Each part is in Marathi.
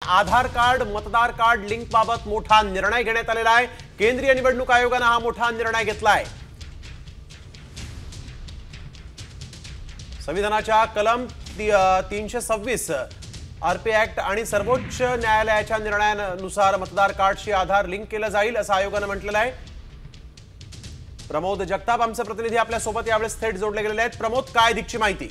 आधार कार्ड मतदार कार्ड लिंक बाबत मोठा निर्णय घेण्यात आलेला आहे। केंद्रीय निवडणूक आयोगाने हा मोठा निर्णय घेतलाय। संविधानाच्या कलम 326 आरपी ऍक्ट आणि सर्वोच्च न्यायालयाच्या निर्णयानुसार मतदार कार्डशी आधार लिंक केलं जाईल असं आयोगाने म्हटलेलं आहे। प्रमोद जगताप आमचे प्रतिनिधी आपल्या सोबत यावेळेस थेट जोडले गेलेले आहेत। प्रमोद, काय अधिकची माहिती?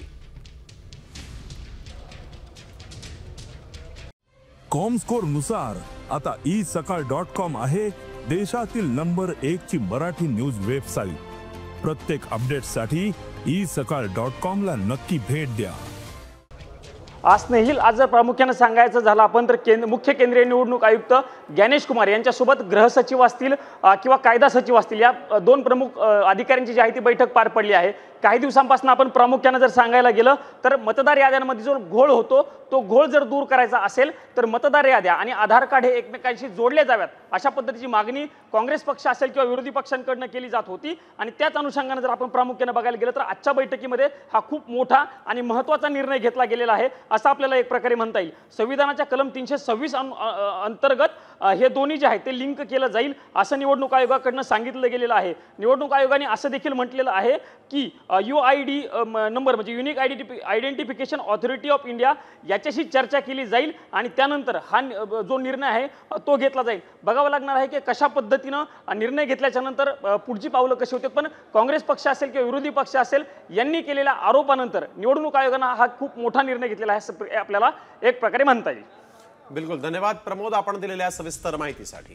कॉमस्कोर नुसार आता isakal.com आहे देशातील नंबर 1 ची मराठी न्यूज वेबसाईट। प्रत्येक अपडेटसाठी isakal.com ला नक्की भेट द्या। स्नेहिल, आज जर प्रामुख्याने सांगायचं झालं आपण तर मुख्य केंद्रीय निवडणूक आयुक्त ज्ञानेश कुमार यांच्यासोबत गृह सचिव असतील किंवा कायदा सचिव असतील या दोन प्रमुख अधिकाऱ्यांची जी आहे ती बैठक पार पडली आहे। काही दिवसांपासून आपण प्रामुख्याने जर सांगायला गेलं तर मतदार याद्यांमध्ये जो घोळ होतो तो घोळ जर दूर करायचा असेल तर मतदार याद्या आणि आधार कार्ड हे एकमेकांशी जोडले जाव्यात अशा पद्धतीची मागणी काँग्रेस पक्ष असेल किंवा विरोधी पक्षांकडून केली जात होती। आणि त्याच अनुषंगाने जर आपण प्रामुख्याने बघायला गेलं तर आजच्या बैठकीमध्ये हा खूप मोठा आणि महत्त्वाचा निर्णय घेतला गेलेला आहे असं आपल्याला एक प्रकारे म्हणता येईल। संविधानाच्या कलम 326 अंतर्गत हे दोन्ही जे आहे ते लिंक केलं जाईल असं निवडणूक आयोगाकडून सांगितलं गेलेलं आहे। निवडणूक आयोगाने असं देखील म्हटलेलं आहे की UID नंबर म्हणजे unique identification authority of India याच्याशी चर्चा केली जाईल आणि त्यानंतर हा जो निर्णय आहे तो घेतला जाईल। बघावं लागणार आहे की कशा पद्धतीनं निर्णय घेतल्याच्या नंतर पुढची पावलं कशी होतात। पण काँग्रेस पक्ष असेल किंवा विरोधी पक्ष असेल यांनी केलेल्या आरोपानंतर निवडणूक आयोगाने हा खूप मोठा निर्णय घेतलेला आहे आपल्याला एक प्रकारे म्हणता येईल। बिलकुल, धन्यवाद प्रमोद आपण दिलेल्या सविस्तर माहितीसाठी।